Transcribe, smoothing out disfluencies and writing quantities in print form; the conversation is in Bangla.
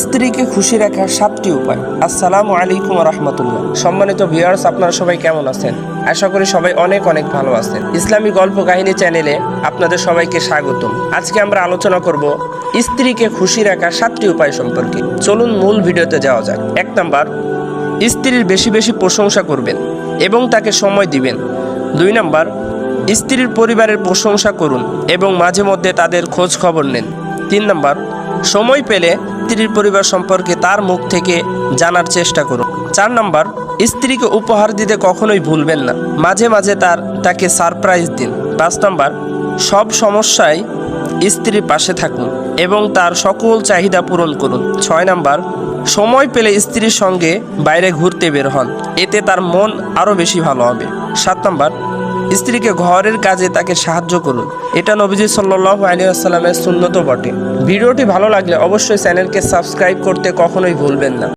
স্ত্রীকে খুশি রাখার 7টি উপায়। আসসালামু আলাইকুম রাহমাতুল্লাহ। সম্মানিত ভিউয়ার্স, আপনারা সবাই কেমন আছেন? আশা করি সবাই অনেক অনেক ভালো আছেন। ইসলামী গল্প কাহিনী চ্যানেলে আপনাদের সবাইকে স্বাগতম। আজকে আমরা আলোচনা করব স্ত্রীকে খুশি রাখার 7টি উপায় সম্পর্কে। চলুন মূল ভিডিওতে যাওয়া যাক। 1 নাম্বার, স্ত্রীর বেশি বেশি প্রশংসা করবেন এবং তাকে সময় দিবেন। 2 নাম্বার, স্ত্রীর পরিবারের প্রশংসা করুন এবং মাঝে মধ্যে তাদের খোঁজ খবর নেন। 3 নাম্বার, সময় পেলে স্ত্রীর পরিবার সম্পর্কে তার মুখ থেকে জানার চেষ্টা করুন। 4 নাম্বার, স্ত্রীকে উপহার দিতে কখনোই ভুলবেন না, মাঝে মাঝে তাকে সারপ্রাইজ দিন। 5 নাম্বার, সব সমস্যায় স্ত্রীর পাশে থাকুন এবং তার সকল চাহিদা পূরণ করুন। 6 নাম্বার, সময় পেলে স্ত্রীর সঙ্গে বাইরে ঘুরতে বের হন, এতে তার মন আরও বেশি ভালো হবে। 7 নাম্বার, স্ত্রীকে ঘরের কাজে তাকে সাহায্য করুন, এটা নবীজি সাল্লাল্লাহু আলাইহি ওয়াসাল্লামের সুন্নতও বটে। ভিডিওটি ভালো লাগলে অবশ্যই চ্যানেলকে সাবস্ক্রাইব করতে কখনোই ভুলবেন না।